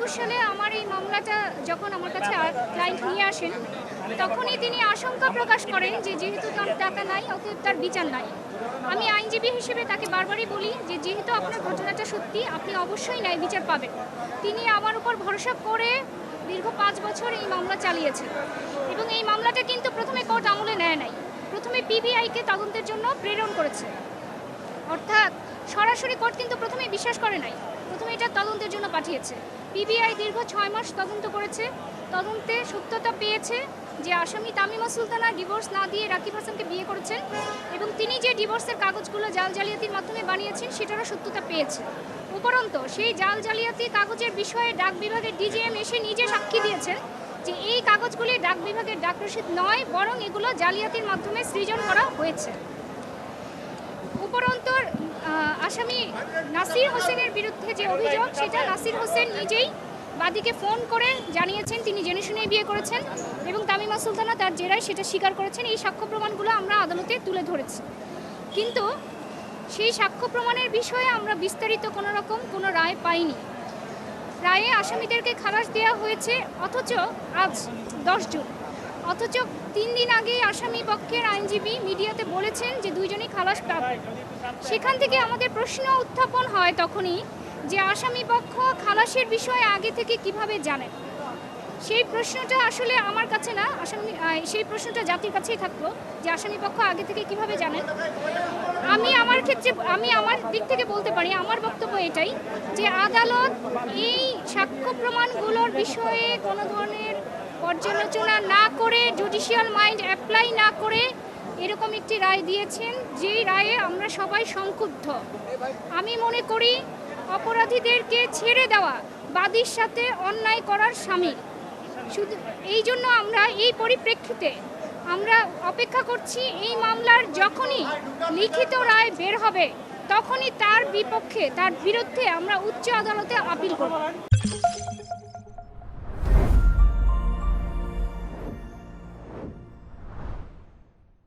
2021 সালে আমার এই মামলাটা যখন আমার কাছে ক্লায়েন্ট নিয়ে আসেন, তখনই তিনি আশঙ্কা প্রকাশ করেন যে যেহেতু তার টাকা নাই অতএব তার বিচার নাই। আমি আইনজীবী হিসেবে তাকে বারবারই বলি যে যেহেতু আপনার ঘটনাটা সত্যি, আপনি অবশ্যই ন্যায় বিচার পাবেন। তিনি আমার উপর ভরসা করে দীর্ঘ 5 বছর এই মামলা চালিয়েছেন এবং এই মামলাটা কিন্তু প্রথমে কোর্ট আমলে নেয় নাই, প্রথমে পিবিআইকে তদন্তের জন্য প্রেরণ করেছে। অর্থাৎ সরাসরি কোর্ট কিন্তু প্রথমে বিশ্বাস করে নাই, প্রথমে এটা তদন্তের জন্য পাঠিয়েছে। পিবিআই দীর্ঘ 6 মাস তদন্ত করেছে, তদন্তে সত্যতা পেয়েছে যে আসামি তামিমা সুলতানা ডিভোর্স না দিয়ে রাকিব হাসানকে বিয়ে করেছেন এবং তিনি যে ডিভোর্সের কাগজগুলো জাল জালিয়াতির মাধ্যমে বানিয়েছেন সেটারও সত্যতা পেয়েছে। উপরন্তু সেই জাল জালিয়াতি কাগজের বিষয়ে ডাক বিভাগের ডিজিএম এসে নিজে সাক্ষী দিয়েছেন যে এই কাগজগুলি ডাক বিভাগের ডাক রসিদ নয়, বরং এগুলো জালিয়াতির মাধ্যমে সৃজন করা হয়েছে। উপরন্তু আসামি নাসির হোসেনের বিরুদ্ধে যে অভিযোগ, সেটা নাসির হোসেন নিজেই বাদীকে ফোন করে জানিয়েছেন তিনি জেনে শুনেই বিয়ে করেছেন এবং তামিমা সুলতানা তার জেরায় সেটা স্বীকার করেছেন। এই সাক্ষ্য প্রমাণগুলো আমরা আদালতে তুলে ধরেছি, কিন্তু সেই সাক্ষ্য প্রমাণের বিষয়ে আমরা বিস্তারিত কোনো রায় পাইনি। রায়ে আসামিদেরকে খালাস দেওয়া হয়েছে, অথচ আজ 10 জুন, অথচ 3 দিন আগে আসামি পক্ষের আইনজীবী মিডিয়াতে বলেছেন যে দুইজনই খালাস পাবে। সেখান থেকে আমাদের প্রশ্ন উত্থাপন হয় তখনই যে আসামি পক্ষ খালাসের বিষয়ে আগে থেকে কিভাবে জানেন। সেই প্রশ্নটা আসলে আমার কাছে না, সেই প্রশ্নটা জাতির কাছেই থাকলো যে আসামি পক্ষ আগে থেকে কিভাবে জানেন। আমি আমার দিক থেকে বলতে পারি, আমার বক্তব্য এটাই যে আদালত এই সাক্ষ্য প্রমাণগুলোর বিষয়ে কোনো ধরনের পর্যালোচনা না করে, জুডিশিয়াল মাইন্ড অ্যাপ্লাই না করে এরকম একটি রায় দিয়েছেন, যেই রায়ে আমরা সবাই সংক্ষুব্ধ। আমি মনে করি অপরাধীদেরকে ছেড়ে দেওয়া বাদীর সাথে অন্যায় করার শামিল। শুধু এই জন্য আমরা এই পরিপ্রেক্ষিতে আমরা অপেক্ষা করছি এই মামলার যখনই লিখিত রায় বের হবে তখনই তার বিরুদ্ধে আমরা উচ্চ আদালতে আপিল করব।